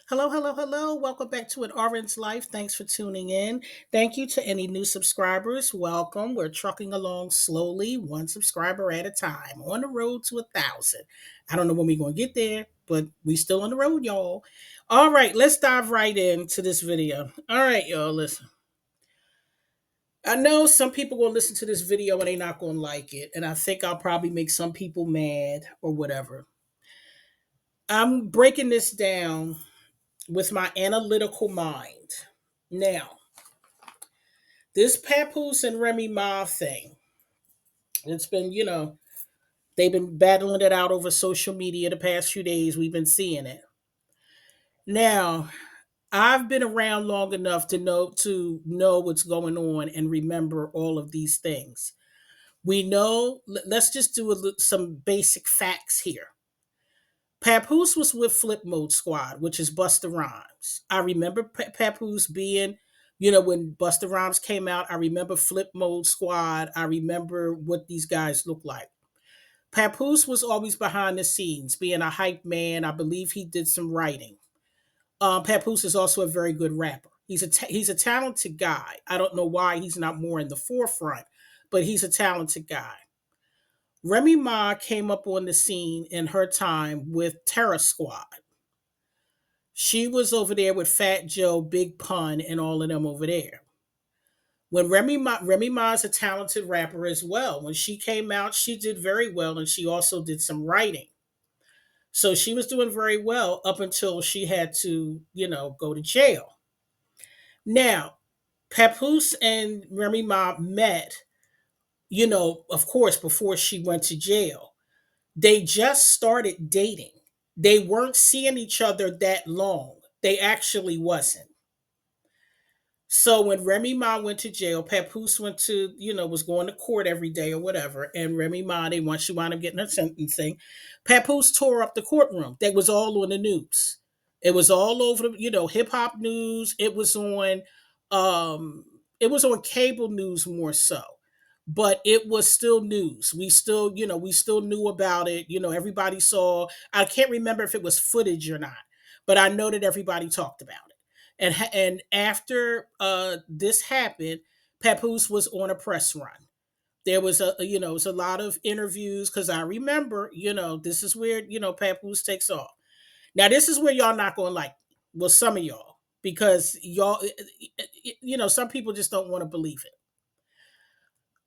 Hello, hello, hello. Welcome back to An Orange Life. Thanks for tuning in. Thank you to any new subscribers. Welcome. We're trucking along slowly, one subscriber at a time, on the road to 1,000. I don't know when we're going to get there, but we still on the road, y'all. All right, let's dive right into this video. All right, y'all, listen. I know some people will listen to this video and they're not going to like it, and I think I'll probably make some people mad or whatever. I'm breaking this down with my analytical mind. Now, this Papoose and Remy Ma thing, it's been, they've been battling it out over social media the past few days. We've been seeing it. Now, I've been around long enough to know what's going on and remember all of these things. We know. Let's just do some basic facts here. Papoose was with Flip Mode Squad, which is Busta Rhymes. I remember Papoose being, when Busta Rhymes came out. I remember Flip Mode Squad. I remember what these guys look like. Papoose was always behind the scenes, being a hype man. I believe he did some writing. Papoose is also a very good rapper. He's a talented guy. I don't know why he's not more in the forefront, but he's a talented guy. Remy Ma came up on the scene in her time with Terror Squad. She was over there with Fat Joe, Big Pun, and all of them over there. When Remy Ma is a talented rapper as well. When she came out, she did very well, and she also did some writing. So she was doing very well up until she had to, go to jail. Now, Papoose and Remy Ma met, of course, before she went to jail. They just started dating. They weren't seeing each other that long. They actually wasn't. So when Remy Ma went to jail, Papoose went to, was going to court every day or whatever. And Remy Ma, she wound up getting her sentencing. Papoose tore up the courtroom. That was all on the news. It was all over the, hip hop news. Um, it was on cable news more so. But it was still news. We still knew about it. Everybody saw. I can't remember if it was footage or not, but I know that everybody talked about it. And after this happened, Papoose was on a press run. There was it was a lot of interviews because I remember, this is where Papoose takes off. Now this is where y'all not gonna like. Well, some of y'all because y'all, some people just don't want to believe it.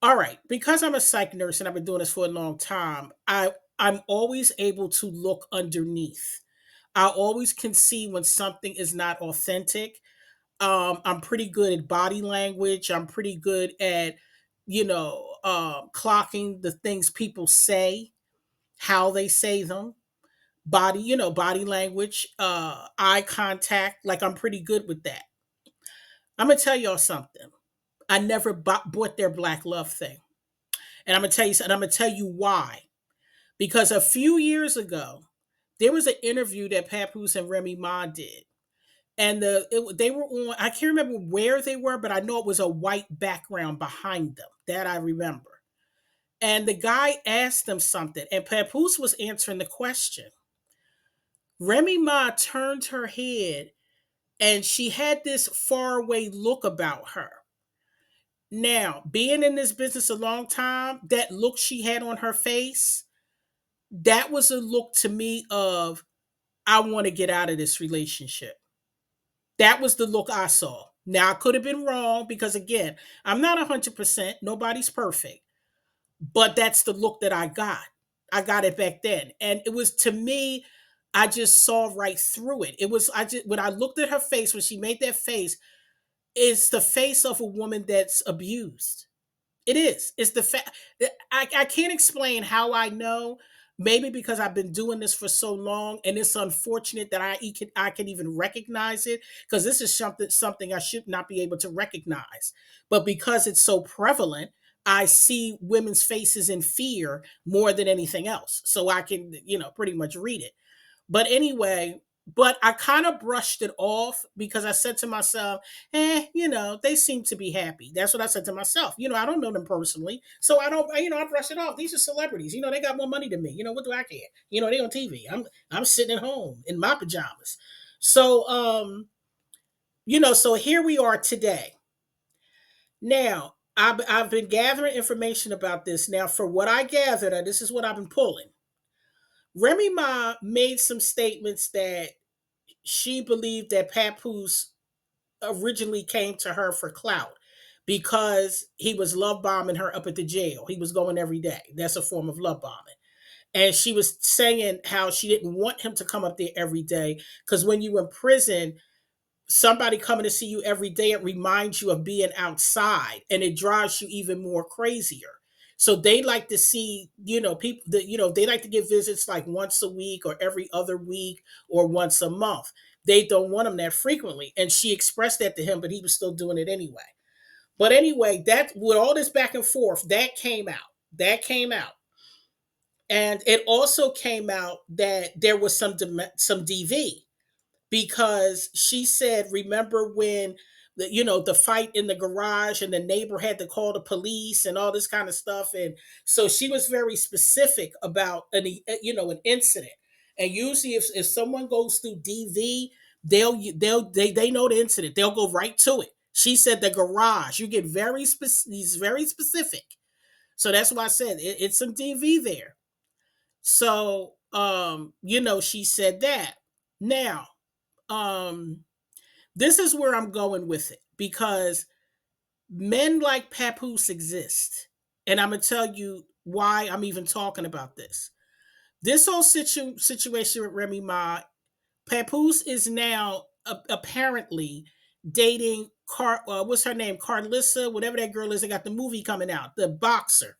All right, because I'm a psych nurse and I've been doing this for a long time, I'm always able to look underneath. I always can see when something is not authentic. I'm pretty good at body language. I'm pretty good at, clocking the things people say, how they say them, body language, eye contact. Like I'm pretty good with that. I'm gonna tell y'all something. I never bought their black love thing, and I'm gonna tell you. And I'm gonna tell you why. Because a few years ago, there was an interview that Papoose and Remy Ma did, and they were on. I can't remember where they were, but I know it was a white background behind them. That I remember. And the guy asked them something, and Papoose was answering the question. Remy Ma turned her head, and she had this faraway look about her. Now, being in this business a long time, that look she had on her face, that was a look to me of I want to get out of this relationship. That was the look I saw. Now I could have been wrong because again, I'm not 100%, nobody's perfect, but that's the look that I got. I got it back then. And it was to me, I just saw right through it. It was I just when I looked at her face when she made that face, it's the face of a woman that's abused. It is. It's the fact that I can't explain how I know. Maybe because I've been doing this for so long, and it's unfortunate that I can even recognize it because this is something I should not be able to recognize. But because it's so prevalent, I see women's faces in fear more than anything else, so I can pretty much read it. But anyway, but I kind of brushed it off because I said to myself, they seem to be happy. That's what I said to myself. I don't know them personally. So I don't, I brush it off. These are celebrities. They got more money than me. What do I care? They on TV. I'm sitting at home in my pajamas. So, so here we are today. Now, I've been gathering information about this. Now, for what I gathered, and this is what I've been pulling. Remy Ma made some statements that she believed that Papoose originally came to her for clout because he was love bombing her up at the jail. He was going every day. That's a form of love bombing. And she was saying how she didn't want him to come up there every day because when you in prison, somebody coming to see you every day, it reminds you of being outside and it drives you even more crazier. So they like to see, people that, they like to get visits like once a week or every other week or once a month. They don't want them that frequently. And she expressed that to him, but he was still doing it anyway. But anyway, that with all this back and forth, that came out. That came out. And it also came out that there was some DV because she said, remember when the fight in the garage and the neighbor had to call the police and all this kind of stuff. And so she was very specific about an incident. And usually if someone goes through DV, they know the incident. They'll go right to it. She said the garage. You get he's very specific. So that's why I said it's some DV there. So she said that. Now, um this is where I'm going with it because men like Papoose exist. And I'm going to tell you why I'm even talking about this. This whole situation with Remy Ma, Papoose is now apparently dating what's her name? Carlissa, whatever that girl is. They got the movie coming out, the boxer.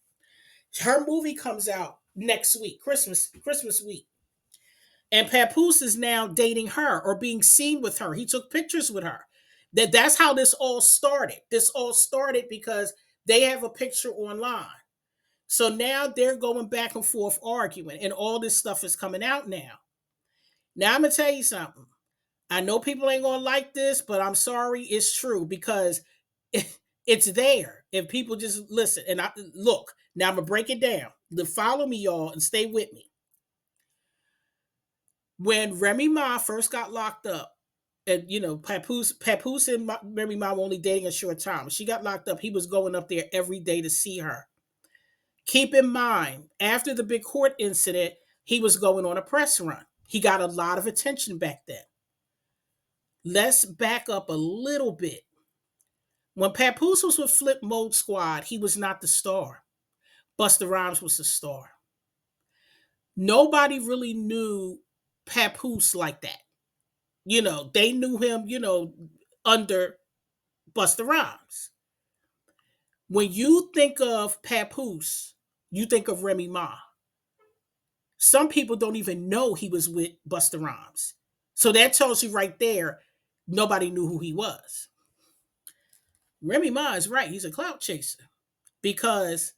Her movie comes out next week, Christmas week. And Papoose is now dating her or being seen with her. He took pictures with her. That's how this all started. This all started because they have a picture online. So now they're going back and forth arguing, and all this stuff is coming out now. Now I'm gonna tell you something. I know people ain't gonna like this, but I'm sorry, it's true because it's there. If people just listen and I look, now I'm gonna break it down. Follow me, y'all, and stay with me. When Remy Ma first got locked up, and Papoose and Remy Ma were only dating a short time. When she got locked up, he was going up there every day to see her. Keep in mind, after the big court incident, he was going on a press run. He got a lot of attention back then. Let's back up a little bit. When Papoose was with Flip Mode Squad, he was not the star. Busta Rhymes was the star. Nobody really knew Papoose like that. They knew him, under Busta Rhymes. When you think of Papoose, you think of Remy Ma. Some people don't even know he was with Busta Rhymes. So that tells you right there, nobody knew who he was. Remy Ma is right. He's a clout chaser because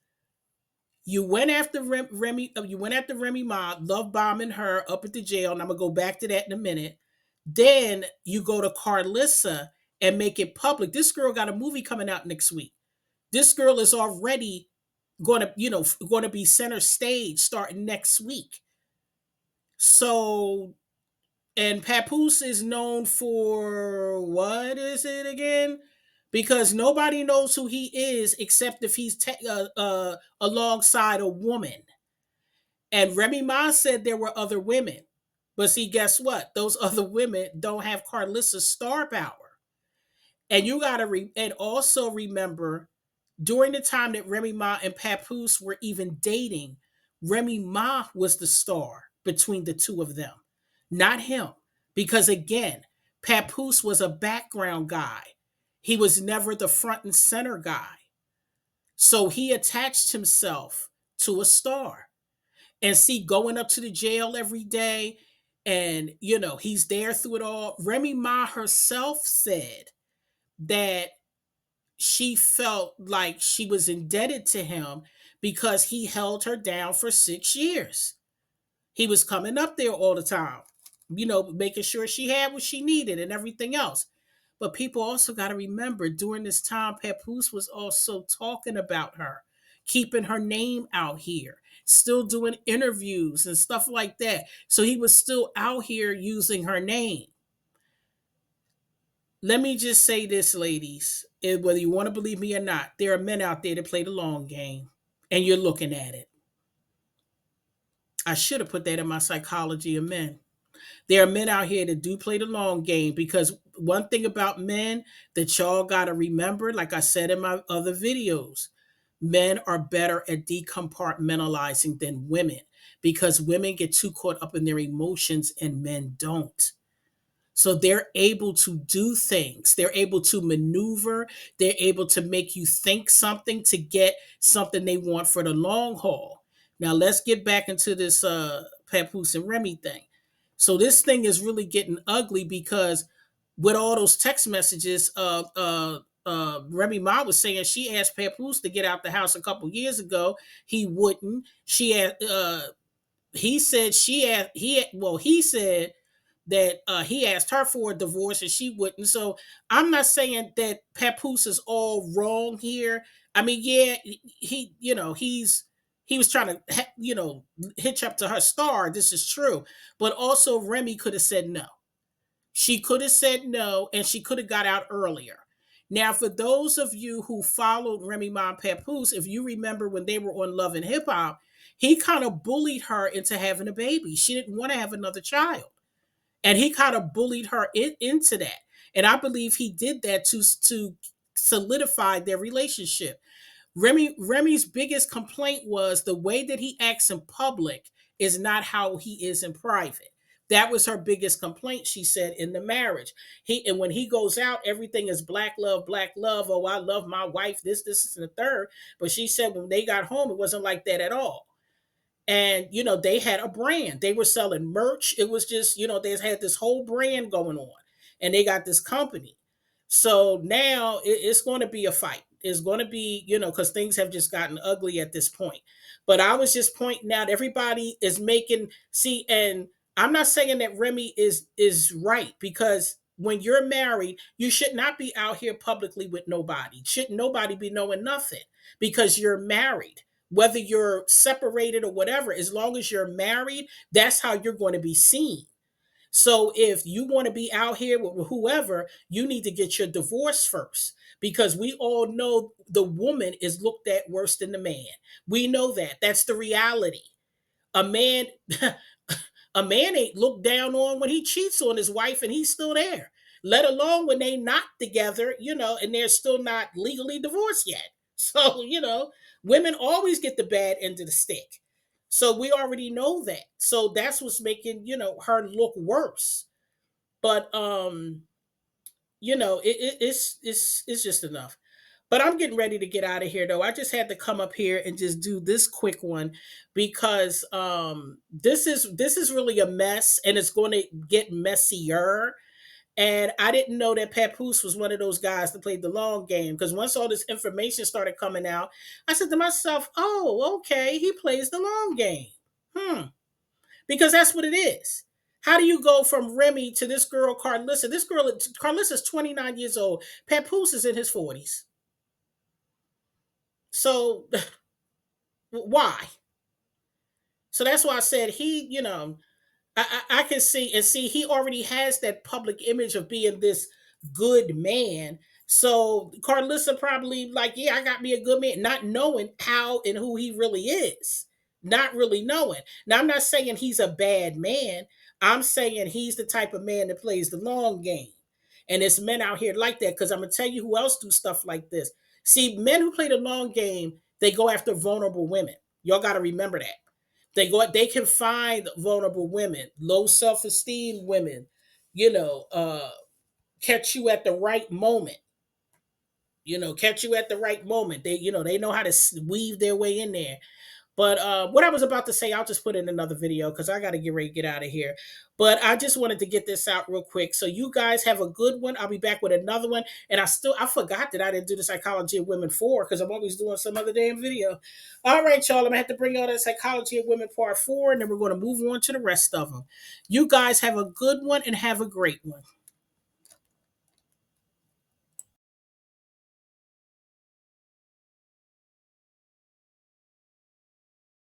you went after Remy Ma, love bombing her up at the jail, and I'm gonna go back to that in a minute. Then you go to Carlissa and make it public. This girl got a movie coming out next week. This girl is already going to be center stage starting next week. So, and Papoose is known for what is it again? Because nobody knows who he is except if he's alongside a woman. And Remy Ma said there were other women. But see, guess what? Those other women don't have Carlissa's star power. And you got to and also remember during the time that Remy Ma and Papoose were even dating, Remy Ma was the star between the two of them, not him. Because again, Papoose was a background guy. He was never the front and center guy. So he attached himself to a star. And see, going up to the jail every day, and he's there through it all. Remy Ma herself said that she felt like she was indebted to him because he held her down for 6 years. He was coming up there all the time, making sure she had what she needed and everything else. But people also got to remember during this time, Papoose was also talking about her, keeping her name out here, still doing interviews and stuff like that. So he was still out here using her name. Let me just say this, ladies, whether you want to believe me or not, there are men out there that play the long game, and you're looking at it. I should have put that in my psychology of men. There are men out here that do play the long game, because one thing about men that y'all got to remember, like I said in my other videos, men are better at decompartmentalizing than women, because women get too caught up in their emotions and men don't. So they're able to do things. They're able to maneuver. They're able to make you think something to get something they want for the long haul. Now let's get back into this Papoose and Remy thing. So this thing is really getting ugly, because with all those text messages, Remy Ma was saying she asked Papoose to get out the house a couple years ago. He wouldn't. He said he said that he asked her for a divorce and she wouldn't. So I'm not saying that Papoose is all wrong here. I mean, yeah, he was trying to hitch up to her star. This is true, but also Remy could have said no. She could have said no, and she could have got out earlier. Now, for those of you who followed Remy Ma and Papoose, if you remember when they were on Love and Hip Hop, he kind of bullied her into having a baby. She didn't want to have another child, and he kind of bullied her into that. And I believe he did that to solidify their relationship. Remy's biggest complaint was the way that he acts in public is not how he is in private. That was her biggest complaint, she said, in the marriage. And when he goes out, everything is black love, black love. Oh, I love my wife, this, and the third. But she said when they got home, it wasn't like that at all. And they had a brand. They were selling merch. It was just, they had this whole brand going on, and they got this company. So now it's going to be a fight. It's going to be, because things have just gotten ugly at this point. But I was just pointing out, everybody is making, see, and I'm not saying that Remy is right, because when you're married, you should not be out here publicly with nobody. Should nobody be knowing nothing, because you're married. Whether you're separated or whatever, as long as you're married, that's how you're going to be seen. So if you want to be out here with whoever, you need to get your divorce first, because we all know the woman is looked at worse than the man. We know that. That's the reality. A man a man ain't looked down on when he cheats on his wife and he's still there. Let alone when they not together, and they're still not legally divorced yet. So, women always get the bad end of the stick. So we already know that. So that's what's making, her look worse. But it's just enough. But I'm getting ready to get out of here, though. I just had to come up here and just do this quick one, because this is really a mess, and it's going to get messier. And I didn't know that Papoose was one of those guys that played the long game, because once all this information started coming out, I said to myself, "Oh, okay, he plays the long game." Because that's what it is. How do you go from Remy to this girl Carlissa? Carlissa's 29 years old. Papoose is in his 40s. So why? So that's why I said I can see, and see, he already has that public image of being this good man. So Carlissa probably like, yeah, I got me a good man, not knowing how and who he really is. Not really knowing. Now, I'm not saying he's a bad man. I'm saying he's the type of man that plays the long game. And it's men out here like that, because I'm going to tell you who else do stuff like this. See, men who play the long game, they go after vulnerable women. Y'all got to remember that. They can find vulnerable women, low self-esteem women, you know, uh, catch you at the right moment. Catch you at the right moment. They know how to weave their way in there. But what I was about to say, I'll just put in another video, because I got to get ready to get out of here. But I just wanted to get this out real quick. So you guys have a good one. I'll be back with another one. And I forgot that I didn't do the Psychology of Women 4, because I'm always doing some other damn video. All right, y'all. I'm going to have to bring out that Psychology of Women Part 4, and then we're going to move on to the rest of them. You guys have a good one and have a great one.